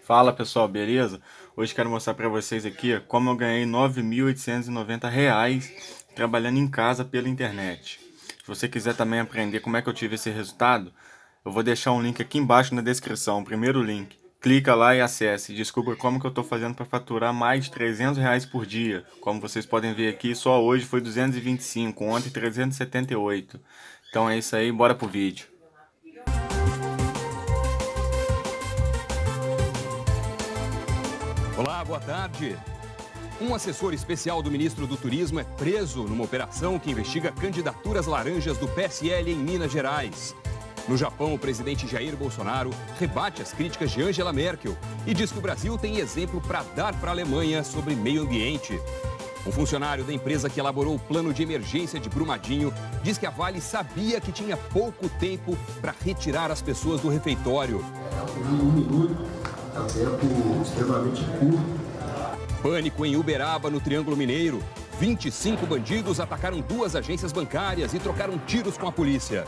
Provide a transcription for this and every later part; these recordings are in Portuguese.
Fala pessoal, beleza? Hoje quero mostrar para vocês aqui como eu ganhei R$ 9.890 trabalhando em casa pela internet. Se você quiser também aprender como é que eu tive esse resultado, eu vou deixar um link aqui embaixo na descrição, o primeiro link. Clica lá e acesse e descubra como que eu estou fazendo para faturar mais de R$ 300 por dia. Como vocês podem ver aqui, só hoje foi 225, ontem 378. Então é isso aí, bora pro vídeo. Olá, boa tarde. Um assessor especial do ministro do Turismo é preso numa operação que investiga candidaturas laranjas do PSL em Minas Gerais. No Japão, o presidente Jair Bolsonaro rebate as críticas de Angela Merkel e diz que o Brasil tem exemplo para dar para a Alemanha sobre meio ambiente. Um funcionário da empresa que elaborou o plano de emergência de Brumadinho diz que a Vale sabia que tinha pouco tempo para retirar as pessoas do refeitório. Um minuto é um tempo extremamente curto. Pânico em Uberaba, no Triângulo Mineiro. 25 bandidos atacaram 2 agências bancárias e trocaram tiros com a polícia.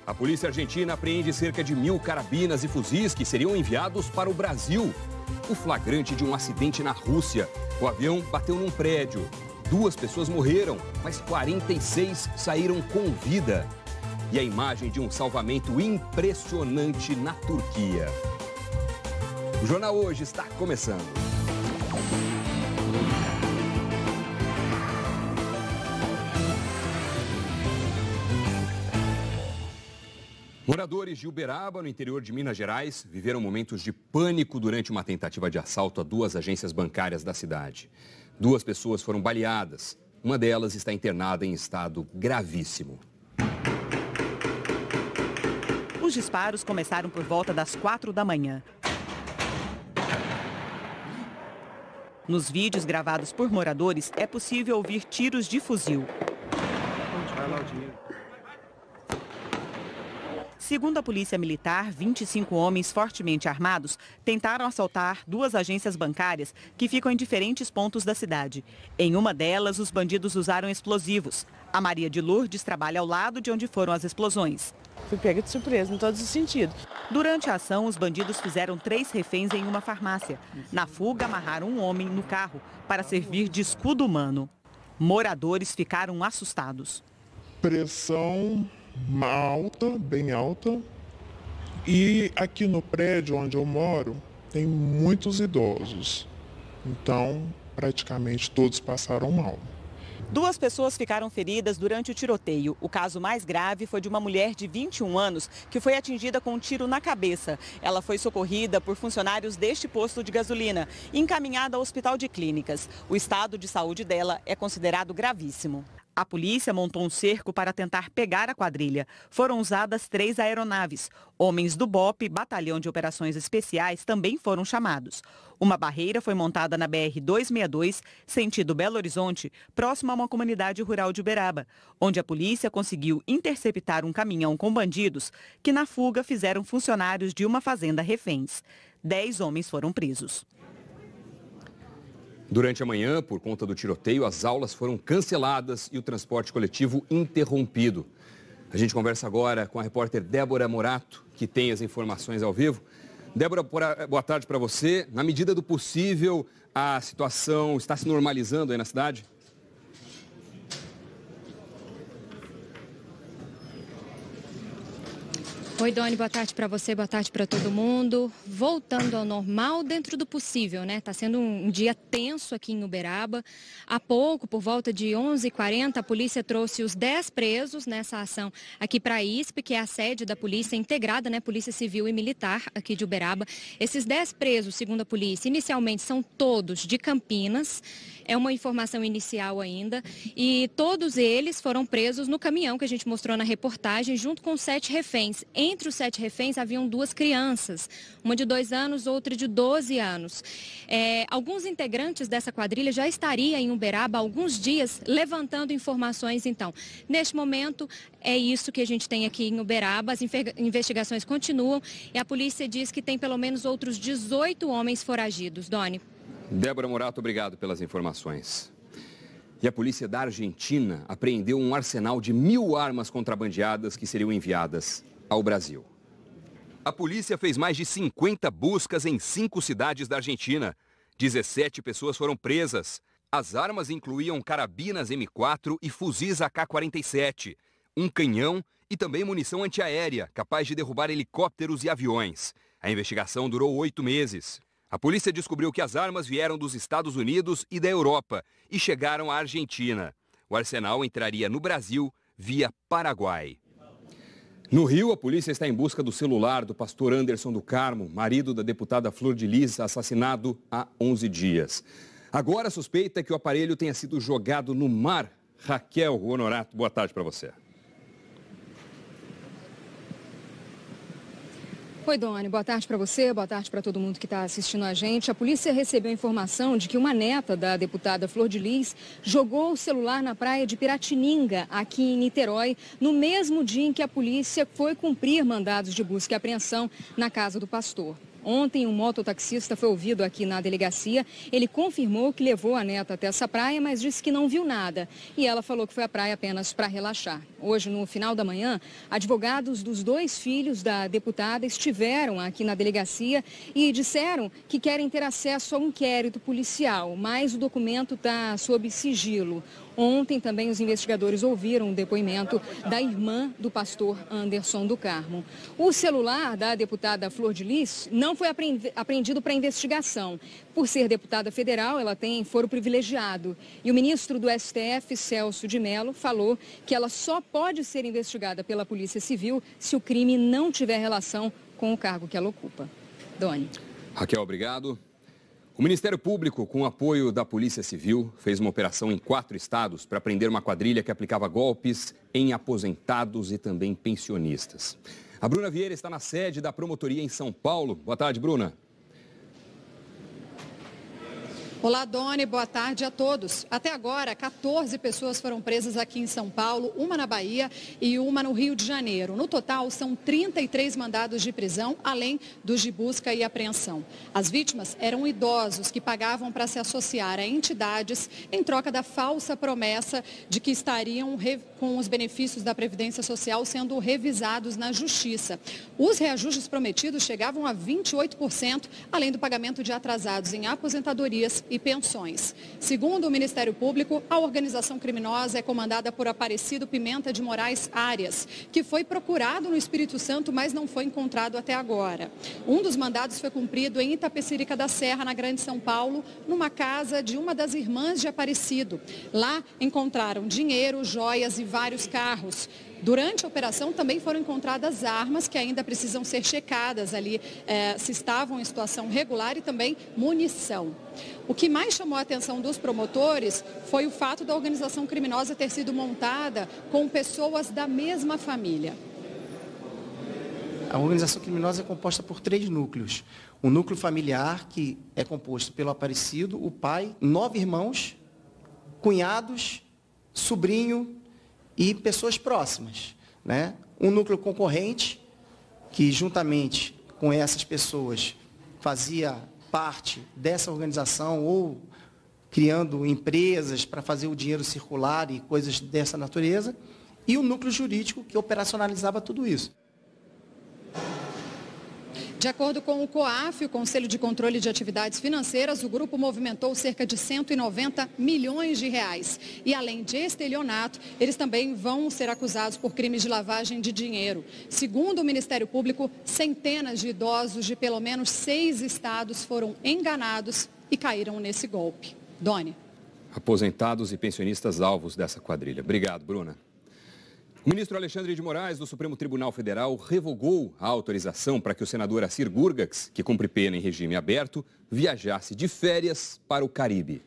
A polícia argentina apreende cerca de 1.000 carabinas e fuzis que seriam enviados para o Brasil. O flagrante de um acidente na Rússia. O avião bateu num prédio. 2 pessoas morreram, mas 46 saíram com vida. E a imagem de um salvamento impressionante na Turquia. O Jornal Hoje está começando. Moradores de Uberaba, no interior de Minas Gerais, viveram momentos de pânico durante uma tentativa de assalto a 2 agências bancárias da cidade. 2 pessoas foram baleadas. Uma delas está internada em estado gravíssimo. Os disparos começaram por volta das 4 da manhã. Nos vídeos gravados por moradores, é possível ouvir tiros de fuzil. Segundo a Polícia Militar, 25 homens fortemente armados tentaram assaltar 2 agências bancárias que ficam em diferentes pontos da cidade. Em uma delas, os bandidos usaram explosivos. A Maria de Lourdes trabalha ao lado de onde foram as explosões. Fui pega de surpresa, em todos os sentidos. Durante a ação, os bandidos fizeram 3 reféns em uma farmácia. Na fuga, amarraram um homem no carro para servir de escudo humano. Moradores ficaram assustados. Pressão alta, bem alta. E aqui no prédio onde eu moro, tem muitos idosos. Então, praticamente todos passaram mal. 2 pessoas ficaram feridas durante o tiroteio. O caso mais grave foi de uma mulher de 21 anos que foi atingida com um tiro na cabeça. Ela foi socorrida por funcionários deste posto de gasolina e encaminhada ao Hospital de Clínicas. O estado de saúde dela é considerado gravíssimo. A polícia montou um cerco para tentar pegar a quadrilha. Foram usadas 3 aeronaves. Homens do BOPE, Batalhão de Operações Especiais, também foram chamados. Uma barreira foi montada na BR-262, sentido Belo Horizonte, próximo a uma comunidade rural de Uberaba, onde a polícia conseguiu interceptar um caminhão com bandidos que, na fuga, fizeram funcionários de uma fazenda reféns. 10 homens foram presos. Durante a manhã, por conta do tiroteio, as aulas foram canceladas e o transporte coletivo interrompido. A gente conversa agora com a repórter Débora Morato, que tem as informações ao vivo. Débora, boa tarde para você. Na medida do possível, a situação está se normalizando aí na cidade? Oi, Doni, boa tarde para você, boa tarde para todo mundo. Voltando ao normal dentro do possível, né? Tá sendo um dia tenso aqui em Uberaba. Há pouco, por volta de 11h40, a polícia trouxe os 10 presos nessa ação aqui para a ISP, que é a sede da polícia integrada, né? Polícia Civil e Militar aqui de Uberaba. Esses 10 presos, segundo a polícia, inicialmente são todos de Campinas. É uma informação inicial ainda. E todos eles foram presos no caminhão que a gente mostrou na reportagem, junto com 7 reféns. Entre os 7 reféns haviam 2 crianças, uma de 2 anos, outra de 12 anos. Alguns integrantes dessa quadrilha já estariam em Uberaba há alguns dias levantando informações. Então, neste momento, é isso que a gente tem aqui em Uberaba. As investigações continuam e a polícia diz que tem pelo menos outros 18 homens foragidos. Doni. Débora Morato, obrigado pelas informações. E a polícia da Argentina apreendeu um arsenal de 1.000 armas contrabandeadas que seriam enviadas ao Brasil. A polícia fez mais de 50 buscas em 5 cidades da Argentina. 17 pessoas foram presas. As armas incluíam carabinas M4 e fuzis AK-47, um canhão e também munição antiaérea, capaz de derrubar helicópteros e aviões. A investigação durou 8 meses. A polícia descobriu que as armas vieram dos Estados Unidos e da Europa e chegaram à Argentina. O arsenal entraria no Brasil via Paraguai. No Rio, a polícia está em busca do celular do pastor Anderson do Carmo, marido da deputada Flor de Lis, assassinado há 11 dias. Agora a suspeita é que o aparelho tenha sido jogado no mar. Raquel Honorato, boa tarde para você. Oi, Doni, boa tarde para você, boa tarde para todo mundo que está assistindo a gente. A polícia recebeu a informação de que uma neta da deputada Flor de Lis jogou o celular na praia de Piratininga, aqui em Niterói, no mesmo dia em que a polícia foi cumprir mandados de busca e apreensão na casa do pastor. Ontem, um mototaxista foi ouvido aqui na delegacia. Ele confirmou que levou a neta até essa praia, mas disse que não viu nada. E ela falou que foi à praia apenas para relaxar. Hoje, no final da manhã, advogados dos 2 filhos da deputada estiveram aqui na delegacia e disseram que querem ter acesso ao inquérito policial, mas o documento está sob sigilo. Ontem também os investigadores ouviram o depoimento da irmã do pastor Anderson do Carmo. O celular da deputada Flor de Lis não foi apreendido para investigação. Por ser deputada federal, ela tem foro privilegiado. E o ministro do STF, Celso de Mello, falou que ela só pode ser investigada pela Polícia Civil se o crime não tiver relação com o cargo que ela ocupa. Doni. Raquel, obrigado. O Ministério Público, com o apoio da Polícia Civil, fez uma operação em 4 estados para prender uma quadrilha que aplicava golpes em aposentados e também pensionistas. A Bruna Vieira está na sede da promotoria em São Paulo. Boa tarde, Bruna. Olá, Doni, boa tarde a todos. Até agora, 14 pessoas foram presas aqui em São Paulo, uma na Bahia e uma no Rio de Janeiro. No total, são 33 mandados de prisão, além dos de busca e apreensão. As vítimas eram idosos que pagavam para se associar a entidades em troca da falsa promessa de que estariam com os benefícios da Previdência Social sendo revisados na Justiça. Os reajustes prometidos chegavam a 28%, além do pagamento de atrasados em aposentadorias e pensões. Segundo o Ministério Público, a organização criminosa é comandada por Aparecido Pimenta de Moraes Arias, que foi procurado no Espírito Santo, mas não foi encontrado até agora. Um dos mandados foi cumprido em Itapecerica da Serra, na Grande São Paulo, numa casa de uma das irmãs de Aparecido. Lá encontraram dinheiro, joias e vários carros. Durante a operação também foram encontradas armas que ainda precisam ser checadas ali, se estavam em situação regular, e também munição. O que mais chamou a atenção dos promotores foi o fato da organização criminosa ter sido montada com pessoas da mesma família. A organização criminosa é composta por 3 núcleos. O núcleo familiar, que é composto pelo Aparecido, o pai, 9 irmãos, cunhados, sobrinho e pessoas próximas, né? Um núcleo concorrente, que juntamente com essas pessoas fazia parte dessa organização ou criando empresas para fazer o dinheiro circular e coisas dessa natureza, e o núcleo jurídico que operacionalizava tudo isso. De acordo com o COAF, o Conselho de Controle de Atividades Financeiras, o grupo movimentou cerca de 190 milhões de reais. E além de estelionato, eles também vão ser acusados por crimes de lavagem de dinheiro. Segundo o Ministério Público, centenas de idosos de pelo menos 6 estados foram enganados e caíram nesse golpe. Doni. Aposentados e pensionistas alvos dessa quadrilha. Obrigado, Bruna. O ministro Alexandre de Moraes, do Supremo Tribunal Federal, revogou a autorização para que o senador Assir Gurgax, que cumpre pena em regime aberto, viajasse de férias para o Caribe.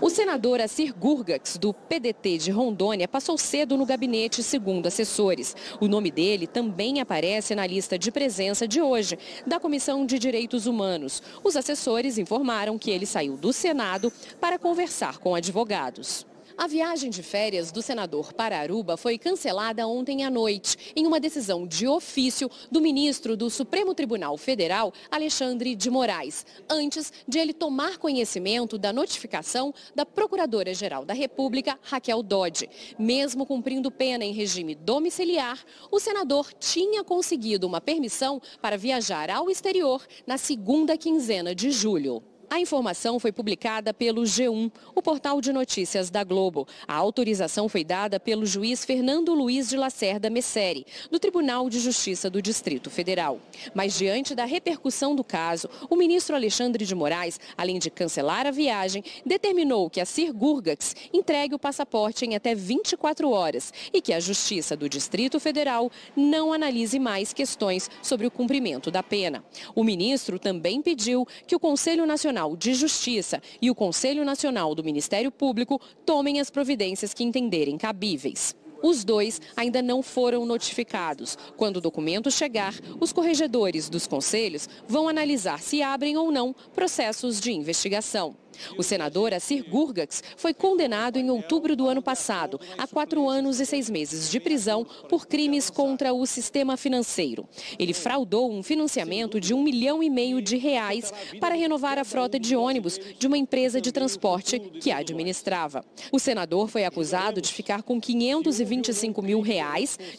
O senador Assir Gurgax, do PDT de Rondônia, passou cedo no gabinete, segundo assessores. O nome dele também aparece na lista de presença de hoje, da Comissão de Direitos Humanos. Os assessores informaram que ele saiu do Senado para conversar com advogados. A viagem de férias do senador para Aruba foi cancelada ontem à noite, em uma decisão de ofício do ministro do Supremo Tribunal Federal, Alexandre de Moraes, antes de ele tomar conhecimento da notificação da Procuradora-Geral da República, Raquel Dodge. Mesmo cumprindo pena em regime domiciliar, o senador tinha conseguido uma permissão para viajar ao exterior na segunda quinzena de julho. A informação foi publicada pelo G1, o portal de notícias da Globo. A autorização foi dada pelo juiz Fernando Luiz de Lacerda Messeri, do Tribunal de Justiça do Distrito Federal. Mas diante da repercussão do caso, o ministro Alexandre de Moraes, além de cancelar a viagem, determinou que a Sir Gurgax entregue o passaporte em até 24 horas e que a Justiça do Distrito Federal não analise mais questões sobre o cumprimento da pena. O ministro também pediu que o Conselho Nacional de Justiça e o Conselho Nacional do Ministério Público tomem as providências que entenderem cabíveis. Os dois ainda não foram notificados. Quando o documento chegar, os corregedores dos conselhos vão analisar se abrem ou não processos de investigação. O senador Assir Gurgax foi condenado em outubro do ano passado a 4 anos e 6 meses de prisão por crimes contra o sistema financeiro. Ele fraudou um financiamento de R$1,5 milhão para renovar a frota de ônibus de uma empresa de transporte que administrava. O senador foi acusado de ficar com R$525 mil,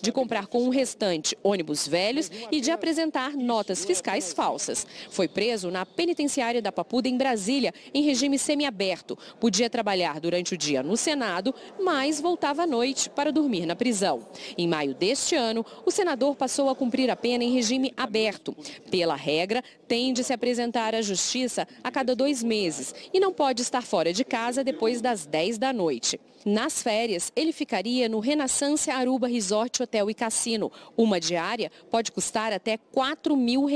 de comprar com o restante ônibus velhos e de apresentar notas fiscais falsas. Foi preso na penitenciária da Papuda, em Brasília, em regime semiaberto. Podia trabalhar durante o dia no Senado, mas voltava à noite para dormir na prisão. Em maio deste ano, o senador passou a cumprir a pena em regime aberto. Pela regra, tem de se apresentar à Justiça a cada 2 meses e não pode estar fora de casa depois das 10 da noite. Nas férias, ele ficaria no Renaissance Aruba Resort Hotel e Cassino. Uma diária pode custar até R$4 mil,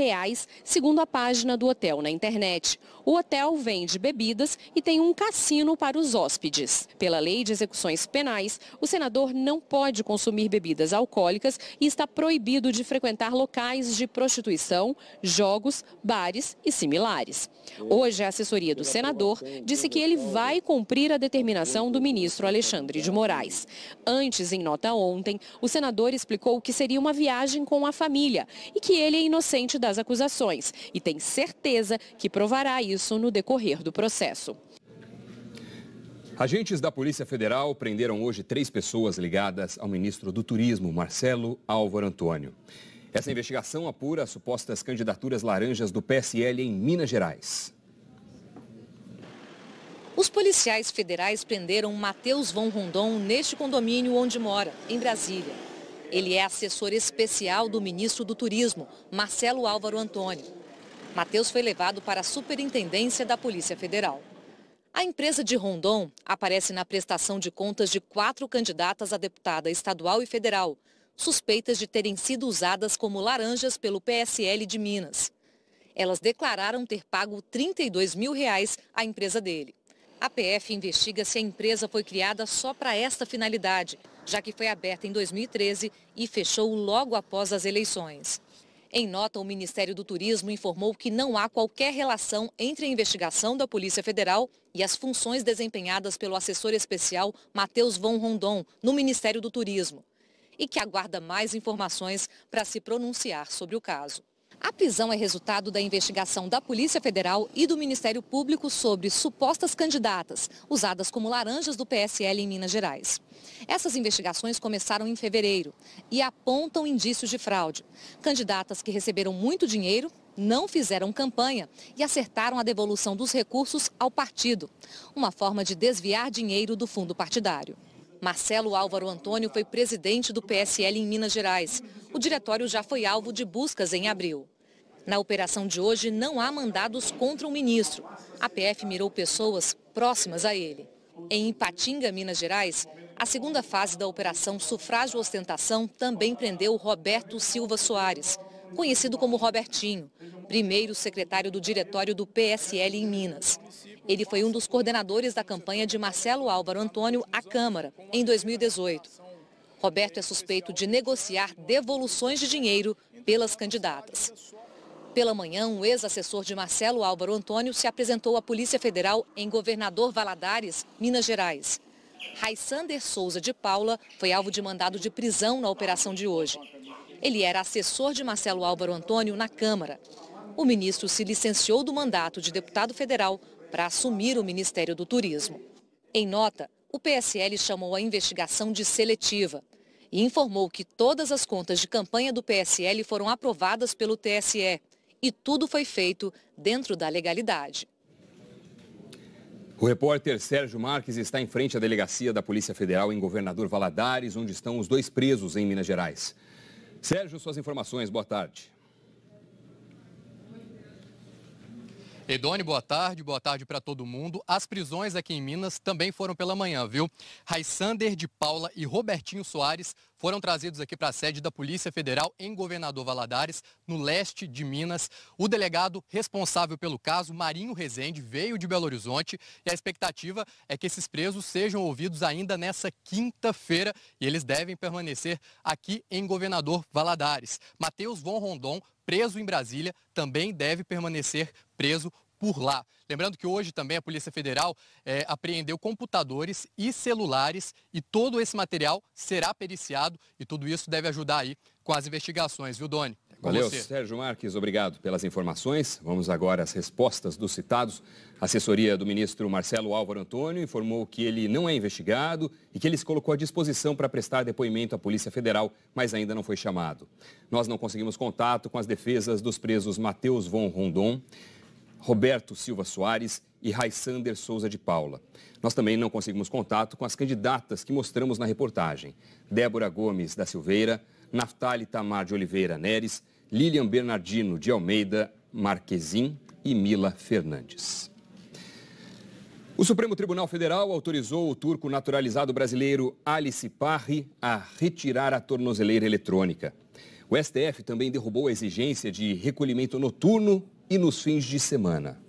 segundo a página do hotel na internet. O hotel vende bebidas e tem um cassino para os hóspedes. Pela lei de execuções penais, o senador não pode consumir bebidas alcoólicas e está proibido de frequentar locais de prostituição, jogos, bares e similares. Hoje, a assessoria do senador disse que ele vai cumprir a determinação do ministro Alexandre de Moraes. Antes, em nota ontem, o senador explicou que seria uma viagem com a família e que ele é inocente das acusações e tem certeza que provará isso no decorrer do processo. Agentes da Polícia Federal prenderam hoje 3 pessoas ligadas ao ministro do Turismo, Marcelo Álvaro Antônio. Essa investigação apura supostas candidaturas laranjas do PSL em Minas Gerais. Os policiais federais prenderam Matheus von Rondon neste condomínio onde mora, em Brasília. Ele é assessor especial do ministro do Turismo, Marcelo Álvaro Antônio. Matheus foi levado para a Superintendência da Polícia Federal. A empresa de Rondon aparece na prestação de contas de 4 candidatas a deputada estadual e federal, suspeitas de terem sido usadas como laranjas pelo PSL de Minas. Elas declararam ter pago R$32 mil à empresa dele. A PF investiga se a empresa foi criada só para esta finalidade, já que foi aberta em 2013 e fechou logo após as eleições. Em nota, o Ministério do Turismo informou que não há qualquer relação entre a investigação da Polícia Federal e as funções desempenhadas pelo assessor especial Matheus von Rondon no Ministério do Turismo, e que aguarda mais informações para se pronunciar sobre o caso. A prisão é resultado da investigação da Polícia Federal e do Ministério Público sobre supostas candidatas usadas como laranjas do PSL em Minas Gerais. Essas investigações começaram em fevereiro e apontam indícios de fraude. Candidatas que receberam muito dinheiro, não fizeram campanha e acertaram a devolução dos recursos ao partido, uma forma de desviar dinheiro do fundo partidário. Marcelo Álvaro Antônio foi presidente do PSL em Minas Gerais. O diretório já foi alvo de buscas em abril. Na operação de hoje, não há mandados contra o ministro. A PF mirou pessoas próximas a ele. Em Ipatinga, Minas Gerais, a segunda fase da Operação Sufrágio Ostentação também prendeu Roberto Silva Soares, conhecido como Robertinho, primeiro secretário do diretório do PSL em Minas. Ele foi um dos coordenadores da campanha de Marcelo Álvaro Antônio à Câmara, em 2018. Roberto é suspeito de negociar devoluções de dinheiro pelas candidatas. Pela manhã, um ex-assessor de Marcelo Álvaro Antônio se apresentou à Polícia Federal em Governador Valadares, Minas Gerais. Raissander Souza de Paula foi alvo de mandado de prisão na operação de hoje. Ele era assessor de Marcelo Álvaro Antônio na Câmara. O ministro se licenciou do mandato de deputado federal para assumir o Ministério do Turismo. Em nota, o PSL chamou a investigação de seletiva e informou que todas as contas de campanha do PSL foram aprovadas pelo TSE e tudo foi feito dentro da legalidade. O repórter Sérgio Marques está em frente à delegacia da Polícia Federal em Governador Valadares, onde estão os 2 presos em Minas Gerais. Sérgio, suas informações, boa tarde. Edone, boa tarde para todo mundo. As prisões aqui em Minas também foram pela manhã, viu? Raissander de Paula e Robertinho Soares foram trazidos aqui para a sede da Polícia Federal em Governador Valadares, no leste de Minas. O delegado responsável pelo caso, Marinho Rezende, veio de Belo Horizonte e a expectativa é que esses presos sejam ouvidos ainda nessa quinta-feira e eles devem permanecer aqui em Governador Valadares. Matheus von Rondon, preso em Brasília, também deve permanecer preso por lá. Lembrando que hoje também a Polícia Federal apreendeu computadores e celulares e todo esse material será periciado e tudo isso deve ajudar aí com as investigações, viu, Doni? Valeu, Sérgio Marques, obrigado pelas informações. Vamos agora às respostas dos citados. A assessoria do ministro Marcelo Álvaro Antônio informou que ele não é investigado e que ele se colocou à disposição para prestar depoimento à Polícia Federal, mas ainda não foi chamado. Nós não conseguimos contato com as defesas dos presos Matheus von Rondon, Roberto Silva Soares e Raissander Souza de Paula. Nós também não conseguimos contato com as candidatas que mostramos na reportagem. Débora Gomes da Silveira, Naftali Tamar de Oliveira Neres, Lilian Bernardino de Almeida Marquezin e Mila Fernandes. O Supremo Tribunal Federal autorizou o turco naturalizado brasileiro Ali Sipahi a retirar a tornozeleira eletrônica. O STF também derrubou a exigência de recolhimento noturno e nos fins de semana.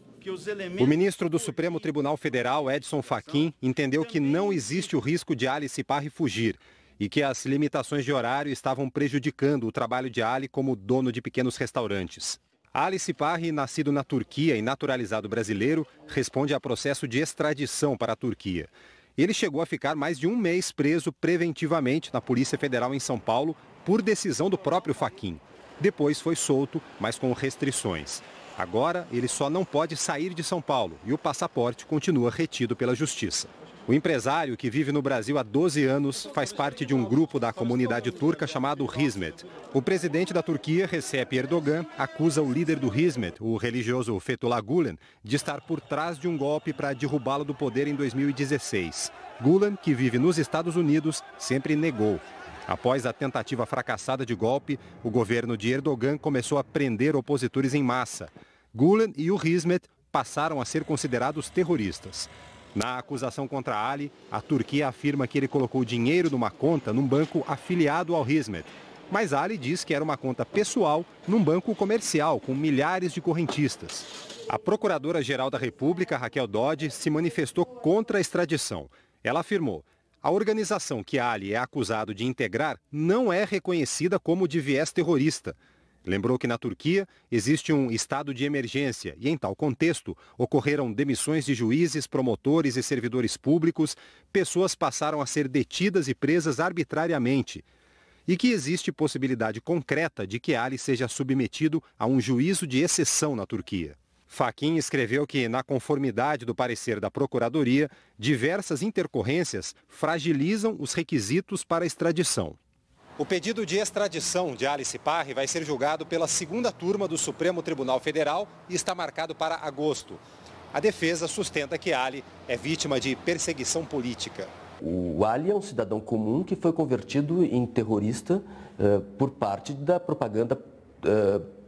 O ministro do Supremo Tribunal Federal, Edson Fachin, entendeu que não existe o risco de Ali Sipahi fugir e que as limitações de horário estavam prejudicando o trabalho de Ali como dono de pequenos restaurantes. Ali Sipahi, nascido na Turquia e naturalizado brasileiro, responde a processo de extradição para a Turquia. Ele chegou a ficar mais de um mês preso preventivamente na Polícia Federal em São Paulo por decisão do próprio Fachin. Depois foi solto, mas com restrições. Agora, ele só não pode sair de São Paulo e o passaporte continua retido pela Justiça. O empresário, que vive no Brasil há 12 anos, faz parte de um grupo da comunidade turca chamado Hizmet. O presidente da Turquia, Recep Erdogan, acusa o líder do Hizmet, o religioso Fethullah Gulen, de estar por trás de um golpe para derrubá-lo do poder em 2016. Gulen, que vive nos Estados Unidos, sempre negou. Após a tentativa fracassada de golpe, o governo de Erdogan começou a prender opositores em massa. Gulen e o Hizmet passaram a ser considerados terroristas. Na acusação contra Ali, a Turquia afirma que ele colocou dinheiro numa conta num banco afiliado ao Hizmet. Mas Ali diz que era uma conta pessoal num banco comercial com milhares de correntistas. A Procuradora-Geral da República, Raquel Dodge, se manifestou contra a extradição. Ela afirmou: a organização que Ali é acusado de integrar não é reconhecida como de viés terrorista. Lembrou que na Turquia existe um estado de emergência e, em tal contexto, ocorreram demissões de juízes, promotores e servidores públicos, pessoas passaram a ser detidas e presas arbitrariamente, e que existe possibilidade concreta de que Ali seja submetido a um juízo de exceção na Turquia. Fachin escreveu que, na conformidade do parecer da Procuradoria, diversas intercorrências fragilizam os requisitos para a extradição. O pedido de extradição de Ali Sipahi vai ser julgado pela segunda turma do Supremo Tribunal Federal e está marcado para agosto. A defesa sustenta que Ali é vítima de perseguição política. O Ali é um cidadão comum que foi convertido em terrorista por parte da propaganda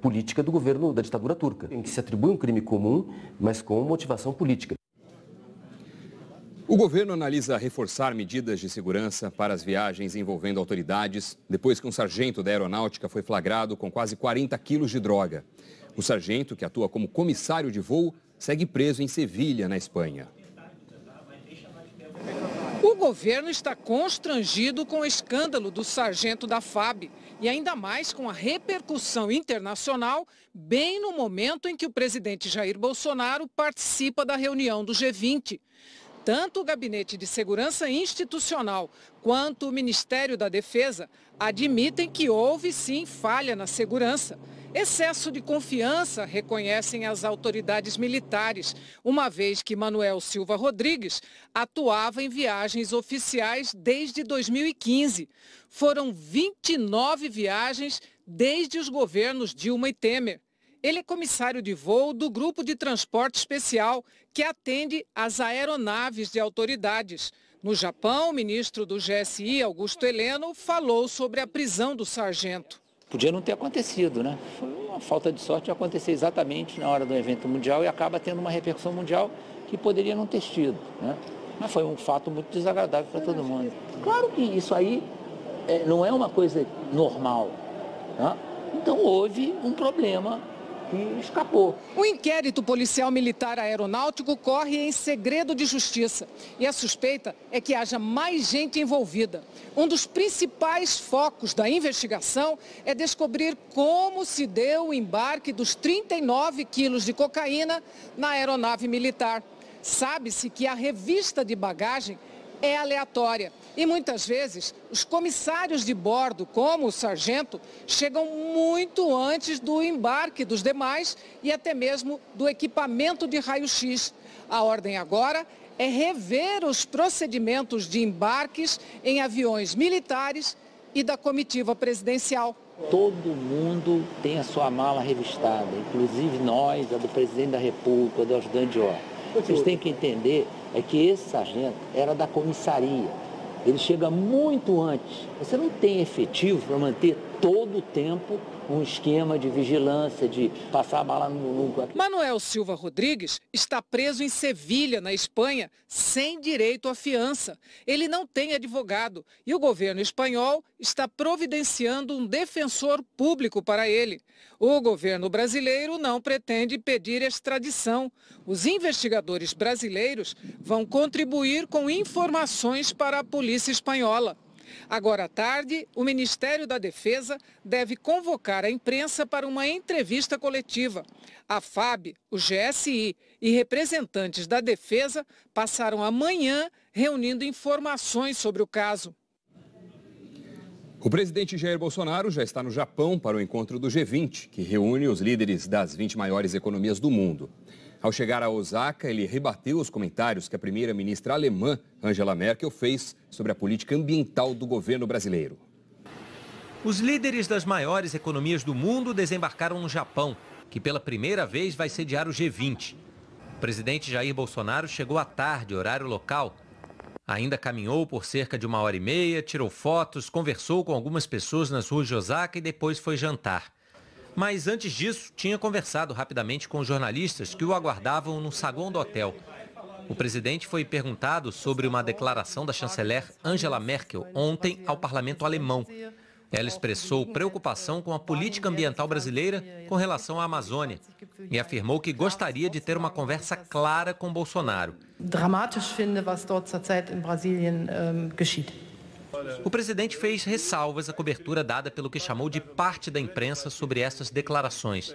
política do governo da ditadura turca, em que se atribui um crime comum, mas com motivação política. O governo analisa reforçar medidas de segurança para as viagens envolvendo autoridades, depois que um sargento da aeronáutica foi flagrado com quase 40 quilos de droga. O sargento, que atua como comissário de voo, segue preso em Sevilha, na Espanha. O governo está constrangido com o escândalo do sargento da FAB e ainda mais com a repercussão internacional, bem no momento em que o presidente Jair Bolsonaro participa da reunião do G20. tanto o Gabinete de Segurança Institucional quanto o Ministério da Defesa admitem que houve sim falha na segurança. Excesso de confiança, reconhecem as autoridades militares, uma vez que Manuel Silva Rodrigues atuava em viagens oficiais desde 2015. Foram 29 viagens desde os governos Dilma e Temer. Ele é comissário de voo do Grupo de Transporte Especial, que atende às aeronaves de autoridades. No Japão, o ministro do GSI, Augusto Heleno, falou sobre a prisão do sargento. Podia não ter acontecido, né? Foi uma falta de sorte de acontecer exatamente na hora do evento mundial e acaba tendo uma repercussão mundial que poderia não ter tido, né? Mas foi um fato muito desagradável para todo mundo. Claro que isso aí não é uma coisa normal, né? Então houve um problema que escapou. O inquérito policial militar aeronáutico corre em segredo de justiça e a suspeita é que haja mais gente envolvida. Um dos principais focos da investigação é descobrir como se deu o embarque dos 39 quilos de cocaína na aeronave militar. Sabe-se que a revista de bagagem é aleatória e muitas vezes os comissários de bordo, como o sargento, chegam muito antes do embarque dos demais e até mesmo do equipamento de raio-x. A ordem agora é rever os procedimentos de embarques em aviões militares e da comitiva presidencial. Todo mundo tem a sua mala revistada, inclusive nós, a do presidente da República, do ajudante de ordem. Vocês têm que entender que esse sargento era da comissaria. Ele chega muito antes. Você não tem efetivo para manter todo o tempo um esquema de vigilância, de passar a bala no... Manuel Silva Rodrigues está preso em Sevilha, na Espanha, sem direito à fiança. Ele não tem advogado e o governo espanhol está providenciando um defensor público para ele. O governo brasileiro não pretende pedir extradição. Os investigadores brasileiros vão contribuir com informações para a polícia espanhola. Agora à tarde, o Ministério da Defesa deve convocar a imprensa para uma entrevista coletiva. A FAB, o GSI e representantes da Defesa passaram a manhã reunindo informações sobre o caso. O presidente Jair Bolsonaro já está no Japão para o encontro do G20, que reúne os líderes das 20 maiores economias do mundo. Ao chegar a Osaka, ele rebateu os comentários que a primeira-ministra alemã, Angela Merkel, fez sobre a política ambiental do governo brasileiro. Os líderes das maiores economias do mundo desembarcaram no Japão, que pela primeira vez vai sediar o G20. O presidente Jair Bolsonaro chegou à tarde, horário local. Ainda caminhou por cerca de 1h30, tirou fotos, conversou com algumas pessoas nas ruas de Osaka e depois foi jantar. Mas antes disso, tinha conversado rapidamente com jornalistas que o aguardavam no saguão do hotel. O presidente foi perguntado sobre uma declaração da chanceler Angela Merkel ontem ao parlamento alemão. Ela expressou preocupação com a política ambiental brasileira com relação à Amazônia e afirmou que gostaria de ter uma conversa clara com Bolsonaro. Dramatisch finde, was dort zurzeit in Brasilien geschieht. O presidente fez ressalvas à cobertura dada pelo que chamou de parte da imprensa sobre essas declarações,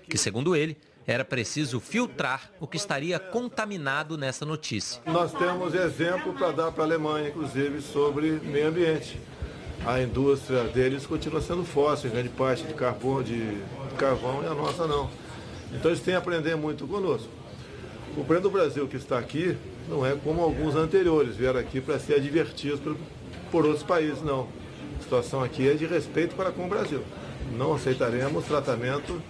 que, segundo ele, era preciso filtrar o que estaria contaminado nessa notícia. Nós temos exemplo para dar para a Alemanha, inclusive, sobre meio ambiente. A indústria deles continua sendo fóssil, grande parte de carvão e a nossa não. Então eles têm a aprender muito conosco. O governo do Brasil que está aqui não é como alguns anteriores, vieram aqui para ser advertidos por outros países, não. A situação aqui é de respeito para com o Brasil. Não aceitaremos tratamento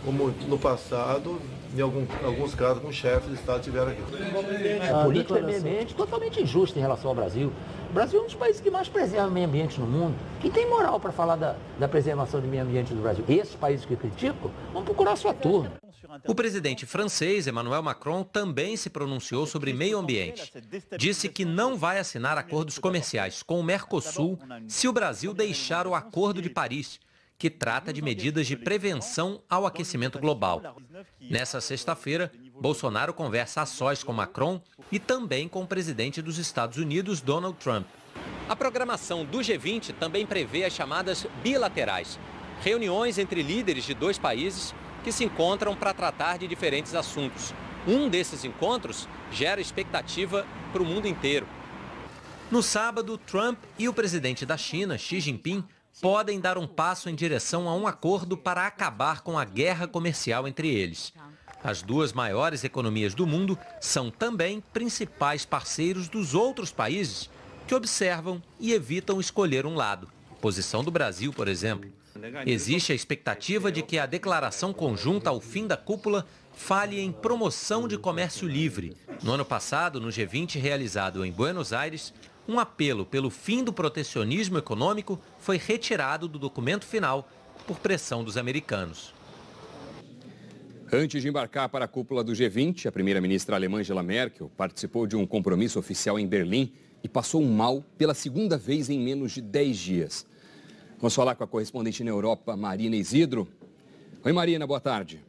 como no passado, em alguns casos, com chefes de Estado tiveram aqui. A política meio ambiente totalmente injusta em relação ao Brasil. O Brasil é um dos países que mais preserva o meio ambiente no mundo. Quem tem moral para falar da preservação do meio ambiente do Brasil? Esses países que criticam vão procurar sua turma. O presidente francês, Emmanuel Macron, também se pronunciou sobre meio ambiente. Disse que não vai assinar acordos comerciais com o Mercosul se o Brasil deixar o Acordo de Paris, que trata de medidas de prevenção ao aquecimento global. Nessa sexta-feira, Bolsonaro conversa a sós com Macron e também com o presidente dos Estados Unidos, Donald Trump. A programação do G20 também prevê as chamadas bilaterais, reuniões entre líderes de dois países que se encontram para tratar de diferentes assuntos. Um desses encontros gera expectativa para o mundo inteiro. No sábado, Trump e o presidente da China, Xi Jinping, podem dar um passo em direção a um acordo para acabar com a guerra comercial entre eles. As duas maiores economias do mundo são também principais parceiros dos outros países que observam e evitam escolher um lado. Posição do Brasil, por exemplo. Existe a expectativa de que a declaração conjunta ao fim da cúpula fale em promoção de comércio livre. No ano passado, no G20 realizado em Buenos Aires, um apelo pelo fim do protecionismo econômico foi retirado do documento final por pressão dos americanos. Antes de embarcar para a cúpula do G20, a primeira-ministra alemã Angela Merkel participou de um compromisso oficial em Berlim e passou mal pela segunda vez em menos de 10 dias. Vamos falar com a correspondente na Europa, Marina Isidro. Oi, Marina, boa tarde.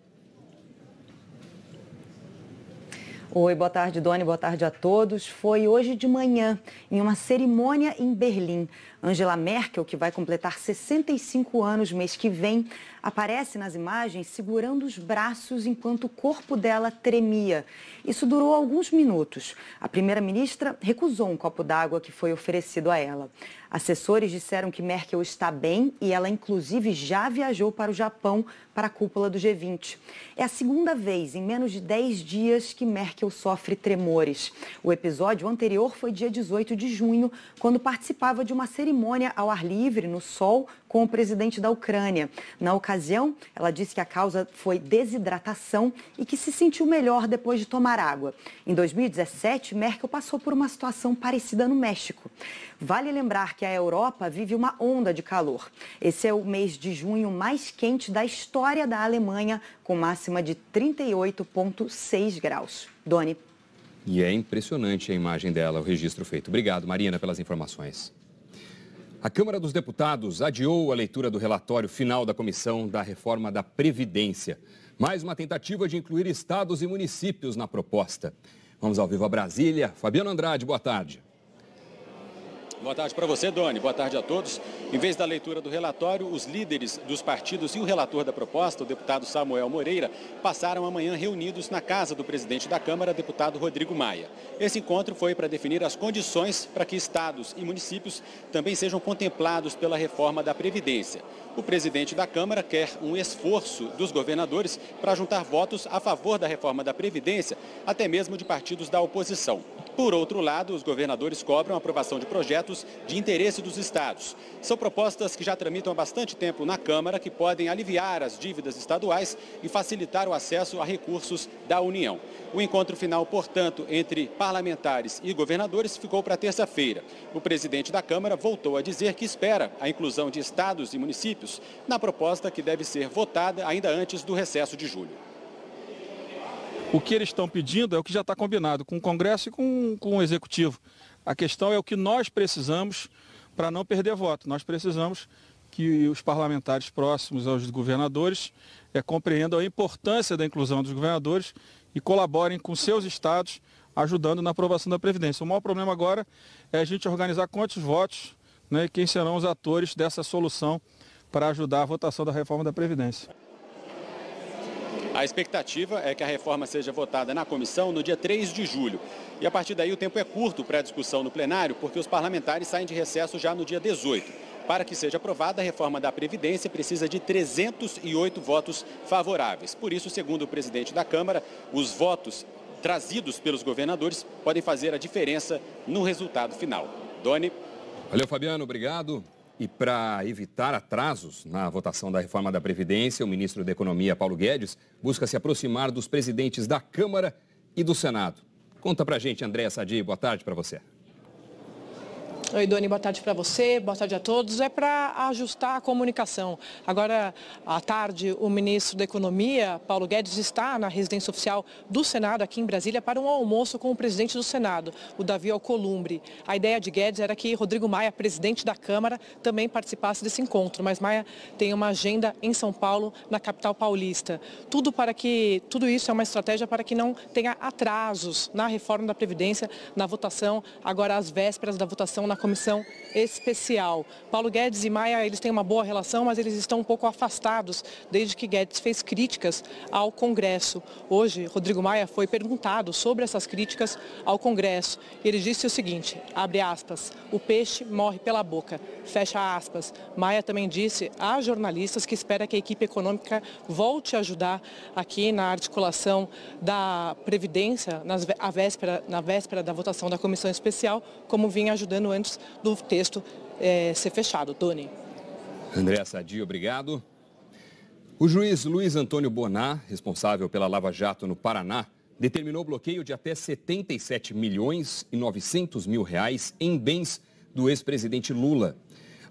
Oi, boa tarde, Doni, boa tarde a todos. Foi hoje de manhã, em uma cerimônia em Berlim. Angela Merkel, que vai completar 65 anos mês que vem, aparece nas imagens segurando os braços enquanto o corpo dela tremia. Isso durou alguns minutos. A primeira-ministra recusou um copo d'água que foi oferecido a ela. Assessores disseram que Merkel está bem e ela, inclusive, já viajou para o Japão para a cúpula do G20. É a segunda vez em menos de 10 dias que Merkel sofre tremores. O episódio anterior foi dia 18 de junho, quando participava de uma cerimônia ao ar livre, no sol, com o presidente da Ucrânia. Na ocasião, ela disse que a causa foi desidratação e que se sentiu melhor depois de tomar água. Em 2017, Merkel passou por uma situação parecida no México. Vale lembrar que a Europa vive uma onda de calor. Esse é o mês de junho mais quente da história da Alemanha, com máxima de 38,6 graus. Doni. E é impressionante a imagem dela, o registro feito. Obrigado, Marina, pelas informações. A Câmara dos Deputados adiou a leitura do relatório final da Comissão da Reforma da Previdência. Mais uma tentativa de incluir estados e municípios na proposta. Vamos ao vivo a Brasília. Fabiano Andrade, boa tarde. Boa tarde para você, Doni. Boa tarde a todos. Em vez da leitura do relatório, os líderes dos partidos e o relator da proposta, o deputado Samuel Moreira, passaram amanhã reunidos na casa do presidente da Câmara, deputado Rodrigo Maia. Esse encontro foi para definir as condições para que estados e municípios também sejam contemplados pela reforma da Previdência. O presidente da Câmara quer um esforço dos governadores para juntar votos a favor da reforma da Previdência, até mesmo de partidos da oposição. Por outro lado, os governadores cobram a aprovação de projetos de interesse dos estados. São propostas que já tramitam há bastante tempo na Câmara, que podem aliviar as dívidas estaduais e facilitar o acesso a recursos da União. O encontro final, portanto, entre parlamentares e governadores ficou para terça-feira. O presidente da Câmara voltou a dizer que espera a inclusão de estados e municípios na proposta que deve ser votada ainda antes do recesso de julho. O que eles estão pedindo é o que já está combinado com o Congresso e com o Executivo. A questão é o que nós precisamos para não perder voto. Nós precisamos que os parlamentares próximos aos governadores compreendam a importância da inclusão dos governadores e colaborem com seus estados, ajudando na aprovação da Previdência. O maior problema agora é a gente organizar quantos votos, né, e quem serão os atores dessa solução para ajudar a votação da reforma da Previdência. A expectativa é que a reforma seja votada na comissão no dia 3 de julho. E a partir daí o tempo é curto para a discussão no plenário, porque os parlamentares saem de recesso já no dia 18. Para que seja aprovada, a reforma da Previdência precisa de 308 votos favoráveis. Por isso, segundo o presidente da Câmara, os votos trazidos pelos governadores podem fazer a diferença no resultado final. Doni. Valeu, Fabiano. Obrigado. E para evitar atrasos na votação da reforma da Previdência, o ministro da Economia, Paulo Guedes, busca se aproximar dos presidentes da Câmara e do Senado. Conta pra gente, Andréa Sadi. Boa tarde para você. Oi, Doni, boa tarde para você, boa tarde a todos. É para ajustar a comunicação. Agora, à tarde, o ministro da Economia, Paulo Guedes, está na residência oficial do Senado, aqui em Brasília, para um almoço com o presidente do Senado, o Davi Alcolumbre. A ideia de Guedes era que Rodrigo Maia, presidente da Câmara, também participasse desse encontro, mas Maia tem uma agenda em São Paulo, na capital paulista. Tudo isso é uma estratégia para que não tenha atrasos na reforma da Previdência, na votação, agora às vésperas da votação na comissão especial. Paulo Guedes e Maia, eles têm uma boa relação, mas eles estão um pouco afastados desde que Guedes fez críticas ao Congresso. Hoje, Rodrigo Maia foi perguntado sobre essas críticas ao Congresso. Ele disse o seguinte, abre aspas, o peixe morre pela boca, fecha aspas. Maia também disse a jornalistas que espera que a equipe econômica volte a ajudar aqui na articulação da Previdência, na véspera da votação da comissão especial, como vinha ajudando antes do texto ser fechado. Doni. André Sadi, obrigado. O juiz Luiz Antônio Bonar, responsável pela Lava Jato no Paraná, determinou bloqueio de até 77 milhões e 900 mil reais em bens do ex-presidente Lula.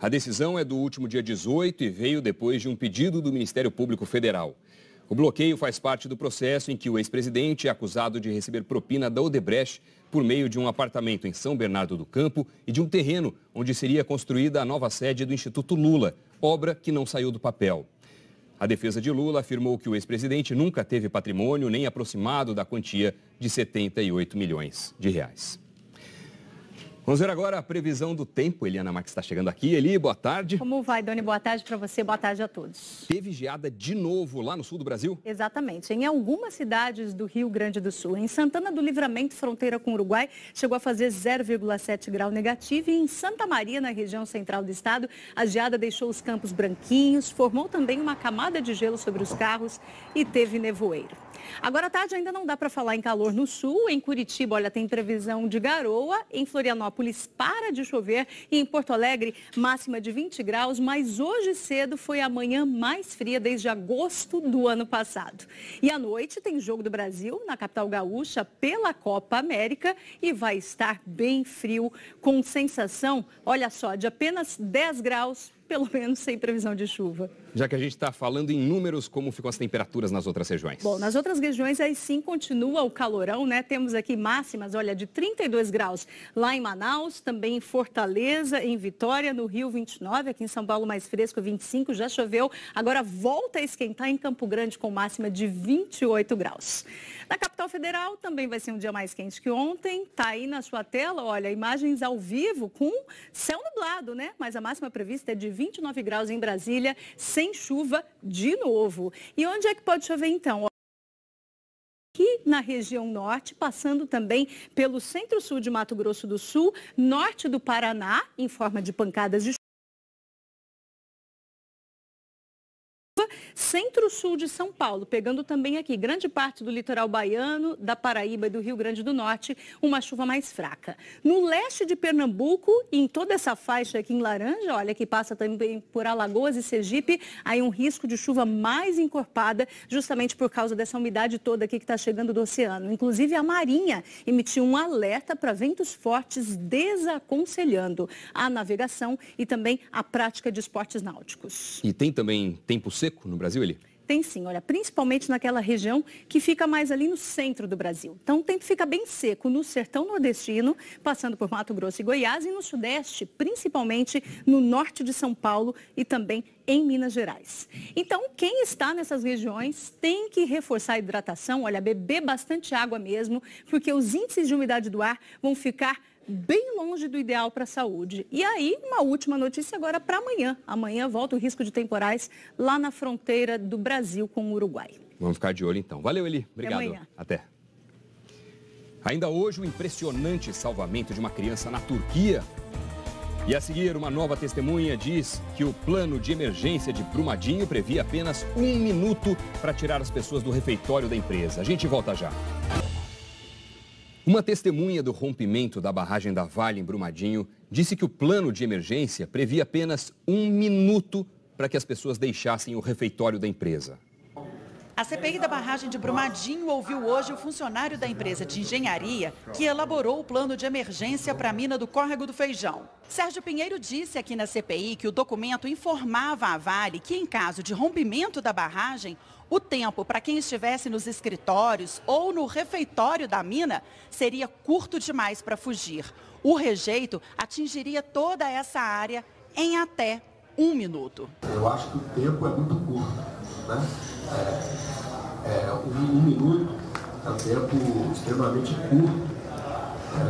A decisão é do último dia 18 e veio depois de um pedido do Ministério Público Federal. O bloqueio faz parte do processo em que o ex-presidente é acusado de receber propina da Odebrecht por meio de um apartamento em São Bernardo do Campo e de um terreno onde seria construída a nova sede do Instituto Lula, obra que não saiu do papel. A defesa de Lula afirmou que o ex-presidente nunca teve patrimônio nem aproximado da quantia de 78 milhões de reais. Vamos ver agora a previsão do tempo. Eliana Marques está chegando aqui. Eli, boa tarde. Como vai, Doni? Boa tarde para você, boa tarde a todos. Teve geada de novo lá no sul do Brasil? Exatamente. Em algumas cidades do Rio Grande do Sul. Em Santana do Livramento, fronteira com o Uruguai, chegou a fazer 0,7 grau negativo. E em Santa Maria, na região central do estado, a geada deixou os campos branquinhos, formou também uma camada de gelo sobre os carros e teve nevoeiro. Agora à tarde ainda não dá para falar em calor no sul. Em Curitiba, olha, tem previsão de garoa. Em Florianópolis, para de chover. E em Porto Alegre, máxima de 20 graus. Mas hoje cedo foi a manhã mais fria desde agosto do ano passado. E à noite tem Jogo do Brasil na capital gaúcha pela Copa América. E vai estar bem frio, com sensação, olha só, de apenas 10 graus. Pelo menos sem previsão de chuva. Já que a gente está falando em números, como ficam as temperaturas nas outras regiões? Bom, nas outras regiões aí sim continua o calorão, né? Temos aqui máximas, olha, de 32 graus lá em Manaus, também em Fortaleza, em Vitória, no Rio 29, aqui em São Paulo mais fresco 25, já choveu. Agora volta a esquentar em Campo Grande com máxima de 28 graus. Na capital federal também vai ser um dia mais quente que ontem. Tá aí na sua tela, olha, imagens ao vivo com céu nublado, né? Mas a máxima prevista é de 29 graus em Brasília, sem chuva de novo. E onde é que pode chover então? Aqui na região norte, passando também pelo centro-sul de Mato Grosso do Sul, norte do Paraná, em forma de pancadas de chuva. Centro-sul de São Paulo, pegando também aqui grande parte do litoral baiano, da Paraíba e do Rio Grande do Norte, uma chuva mais fraca. No leste de Pernambuco, em toda essa faixa aqui em laranja, olha, que passa também por Alagoas e Sergipe, aí um risco de chuva mais encorpada, justamente por causa dessa umidade toda aqui que está chegando do oceano. Inclusive a Marinha emitiu um alerta para ventos fortes, desaconselhando a navegação e também a prática de esportes náuticos. E tem também tempo seco no Brasil, Eli? Tem sim, olha, principalmente naquela região que fica mais ali no centro do Brasil. Então o tempo fica bem seco no sertão nordestino, passando por Mato Grosso e Goiás, e no sudeste, principalmente no norte de São Paulo e também em Minas Gerais. Então, quem está nessas regiões tem que reforçar a hidratação, olha, beber bastante água mesmo, porque os índices de umidade do ar vão ficar bem longe do ideal para a saúde. E aí, uma última notícia agora para amanhã. Amanhã volta o risco de temporais lá na fronteira do Brasil com o Uruguai. Vamos ficar de olho então. Valeu, Eli. Obrigado. Até amanhã. Até. Ainda hoje, o impressionante salvamento de uma criança na Turquia. E a seguir, uma nova testemunha diz que o plano de emergência de Brumadinho previa apenas 1 minuto para tirar as pessoas do refeitório da empresa. A gente volta já. Uma testemunha do rompimento da barragem da Vale em Brumadinho disse que o plano de emergência previa apenas 1 minuto para que as pessoas deixassem o refeitório da empresa. A CPI da barragem de Brumadinho ouviu hoje o funcionário da empresa de engenharia que elaborou o plano de emergência para a mina do Córrego do Feijão. Sérgio Pinheiro disse aqui na CPI que o documento informava a Vale que, em caso de rompimento da barragem, o tempo para quem estivesse nos escritórios ou no refeitório da mina seria curto demais para fugir. O rejeito atingiria toda essa área em até 1 minuto. Eu acho que o tempo é muito curto, né? 1 minuto é um tempo extremamente curto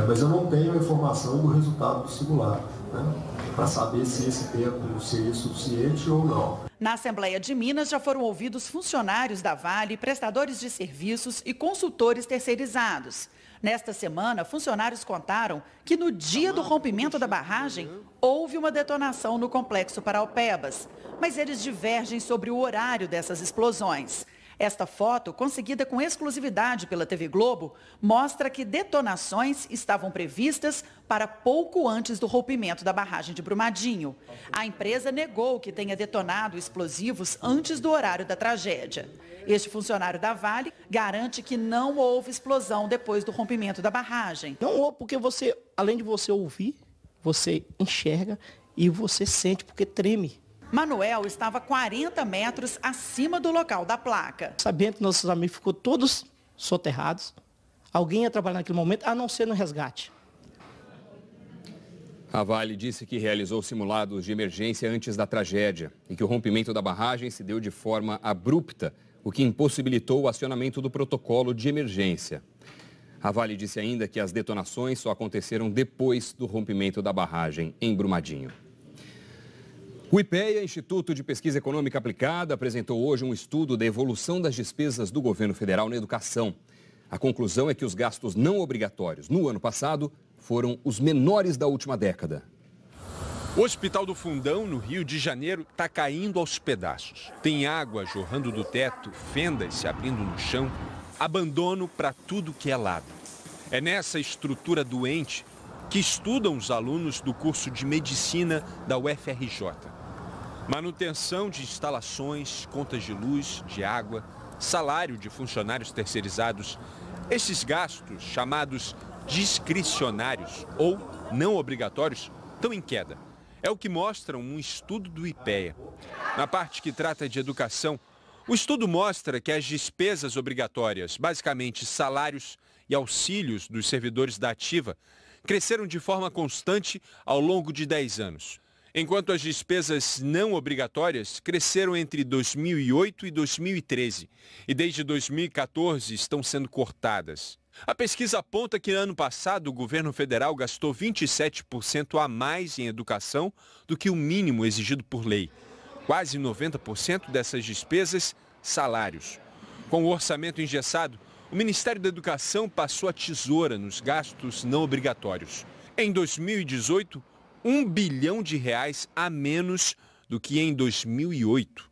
mas eu não tenho a informação do resultado do simulado, né, para saber se esse tempo seria suficiente ou não. Na Assembleia de Minas já foram ouvidos funcionários da Vale, prestadores de serviços e consultores terceirizados. Nesta semana, funcionários contaram que no dia do rompimento da barragem, houve uma detonação no complexo Paraupebas, mas eles divergem sobre o horário dessas explosões. Esta foto, conseguida com exclusividade pela TV Globo, mostra que detonações estavam previstas para pouco antes do rompimento da barragem de Brumadinho. A empresa negou que tenha detonado explosivos antes do horário da tragédia. Este funcionário da Vale garante que não houve explosão depois do rompimento da barragem. Não houve, porque você, além de você ouvir, você enxerga e você sente, porque treme. Manuel estava 40 metros acima do local da placa. Sabendo que nossos amigos ficou todos soterrados, alguém ia trabalhar naquele momento, a não ser no resgate. A Vale disse que realizou simulados de emergência antes da tragédia e que o rompimento da barragem se deu de forma abrupta, o que impossibilitou o acionamento do protocolo de emergência. A Vale disse ainda que as detonações só aconteceram depois do rompimento da barragem em Brumadinho. O IPEA, Instituto de Pesquisa Econômica Aplicada, apresentou hoje um estudo da evolução das despesas do governo federal na educação. A conclusão é que os gastos não obrigatórios no ano passado foram os menores da última década. O Hospital do Fundão, no Rio de Janeiro, está caindo aos pedaços. Tem água jorrando do teto, fendas se abrindo no chão, abandono para tudo que é lado. É nessa estrutura doente que estudam os alunos do curso de Medicina da UFRJ. Manutenção de instalações, contas de luz, de água, salário de funcionários terceirizados. Esses gastos, chamados discricionários ou não obrigatórios, estão em queda. É o que mostra um estudo do IPEA. Na parte que trata de educação, o estudo mostra que as despesas obrigatórias, basicamente salários e auxílios dos servidores da ativa, cresceram de forma constante ao longo de 10 anos. Enquanto as despesas não obrigatórias cresceram entre 2008 e 2013 e desde 2014 estão sendo cortadas. A pesquisa aponta que ano passado o governo federal gastou 27% a mais em educação do que o mínimo exigido por lei. Quase 90% dessas despesas, salários. Com o orçamento engessado, o Ministério da Educação passou a tesoura nos gastos não obrigatórios. Em 2018, R$1 bilhão a menos do que em 2008.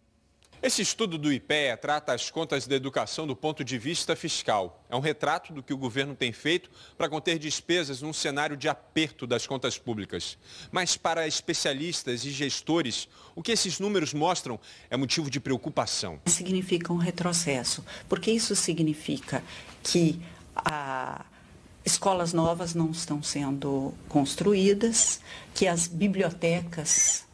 Esse estudo do IPEA trata as contas da educação do ponto de vista fiscal. É um retrato do que o governo tem feito para conter despesas num cenário de aperto das contas públicas. Mas para especialistas e gestores, o que esses números mostram é motivo de preocupação. Significa um retrocesso, porque isso significa que escolas novas não estão sendo construídas, que as bibliotecas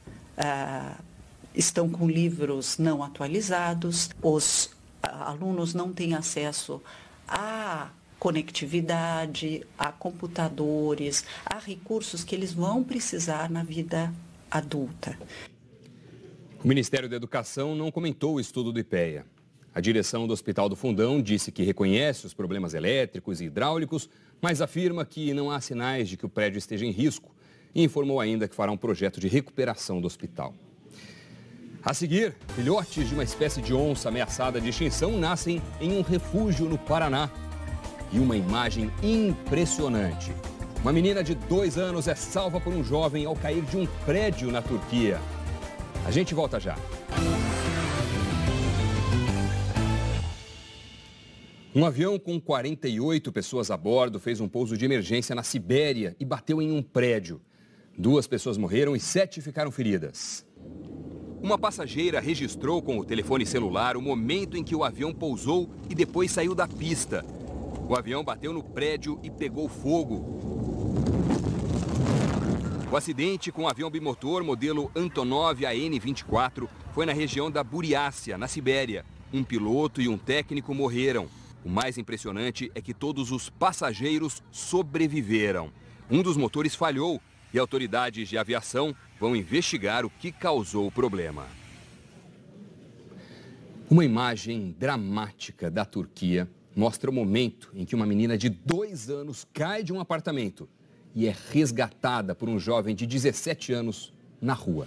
estão com livros não atualizados, os alunos não têm acesso à conectividade, a computadores, a recursos que eles vão precisar na vida adulta. O Ministério da Educação não comentou o estudo do IPEA. A direção do Hospital do Fundão disse que reconhece os problemas elétricos e hidráulicos, mas afirma que não há sinais de que o prédio esteja em risco e informou ainda que fará um projeto de recuperação do hospital. A seguir, filhotes de uma espécie de onça ameaçada de extinção nascem em um refúgio no Paraná. E uma imagem impressionante. Uma menina de 2 anos é salva por um jovem ao cair de um prédio na Turquia. A gente volta já. Um avião com 48 pessoas a bordo fez um pouso de emergência na Sibéria e bateu em um prédio. 2 pessoas morreram e 7 ficaram feridas. Uma passageira registrou com o telefone celular o momento em que o avião pousou e depois saiu da pista. O avião bateu no prédio e pegou fogo. O acidente com o avião bimotor modelo Antonov AN-24 foi na região da Buriácia, na Sibéria. Um piloto e um técnico morreram. O mais impressionante é que todos os passageiros sobreviveram. Um dos motores falhou e autoridades de aviação vão investigar o que causou o problema. Uma imagem dramática da Turquia mostra o momento em que uma menina de 2 anos cai de um apartamento e é resgatada por um jovem de 17 anos na rua.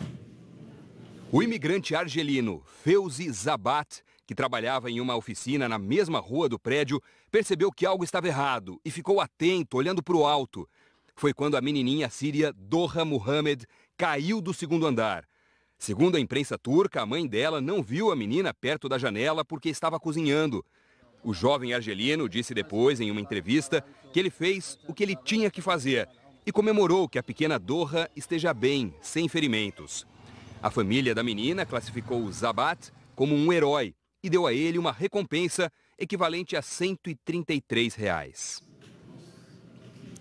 O imigrante argelino Feuzi Zabat, que trabalhava em uma oficina na mesma rua do prédio, percebeu que algo estava errado e ficou atento, olhando para o alto. Foi quando a menininha síria Doha Mohamed caiu do 2º andar. Segundo a imprensa turca, a mãe dela não viu a menina perto da janela porque estava cozinhando. O jovem argelino disse depois, em uma entrevista, que ele fez o que ele tinha que fazer e comemorou que a pequena Doha esteja bem, sem ferimentos. A família da menina classificou o Zabat como um herói e deu a ele uma recompensa equivalente a R$ 133.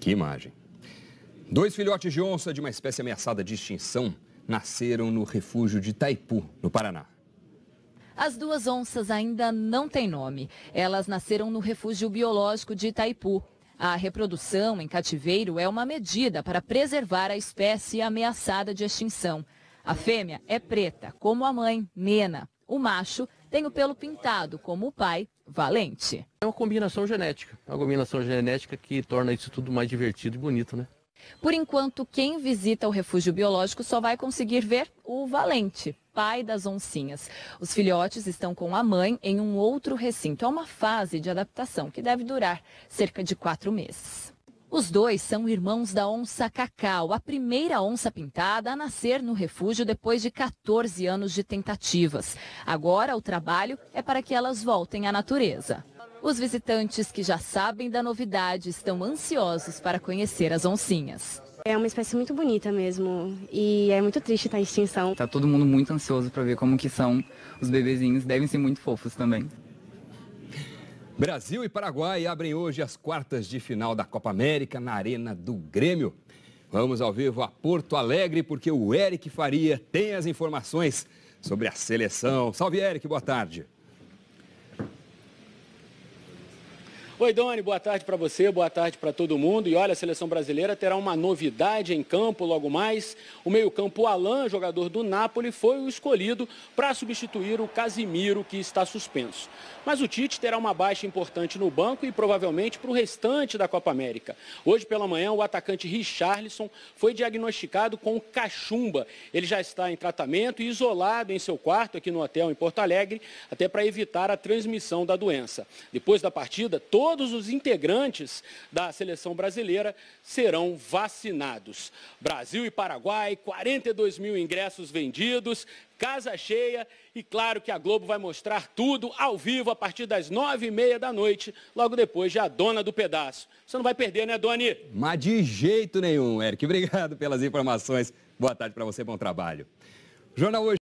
Que imagem! 2 filhotes de onça de uma espécie ameaçada de extinção nasceram no refúgio de Itaipu, no Paraná. As 2 onças ainda não têm nome. Elas nasceram no refúgio biológico de Itaipu. A reprodução em cativeiro é uma medida para preservar a espécie ameaçada de extinção. A fêmea é preta, como a mãe, Nena. O macho tem o pelo pintado, como o pai, Valente. É uma combinação genética que torna isso tudo mais divertido e bonito, né? Por enquanto, quem visita o refúgio biológico só vai conseguir ver o Valente, pai das oncinhas. Os filhotes estão com a mãe em um outro recinto. É uma fase de adaptação que deve durar cerca de 4 meses. Os 2 são irmãos da onça Cacau, a primeira onça pintada a nascer no refúgio depois de 14 anos de tentativas. Agora, o trabalho é para que elas voltem à natureza. Os visitantes que já sabem da novidade estão ansiosos para conhecer as oncinhas. É uma espécie muito bonita mesmo e é muito triste estar em extinção. Está todo mundo muito ansioso para ver como que são os bebezinhos, devem ser muito fofos também. Brasil e Paraguai abrem hoje as quartas de final da Copa América na Arena do Grêmio. Vamos ao vivo a Porto Alegre porque o Eric Faria tem as informações sobre a seleção. Salve, Eric, boa tarde. Oi, Doni, boa tarde para você, boa tarde para todo mundo. E olha, a seleção brasileira terá uma novidade em campo logo mais. O meio-campo Alan, jogador do Napoli, foi o escolhido para substituir o Casimiro, que está suspenso. Mas o Tite terá uma baixa importante no banco e provavelmente para o restante da Copa América. Hoje pela manhã, o atacante Richarlison foi diagnosticado com cachumba. Ele já está em tratamento e isolado em seu quarto aqui no hotel em Porto Alegre, até para evitar a transmissão da doença. Depois da partida, todos os integrantes da seleção brasileira serão vacinados. Brasil e Paraguai, 42 mil ingressos vendidos, casa cheia e claro que a Globo vai mostrar tudo ao vivo a partir das 9h30 da noite, logo depois de A Dona do Pedaço. Você não vai perder, né, Doni? Mas de jeito nenhum, Eric. Obrigado pelas informações. Boa tarde para você, bom trabalho. Jornal Hoje.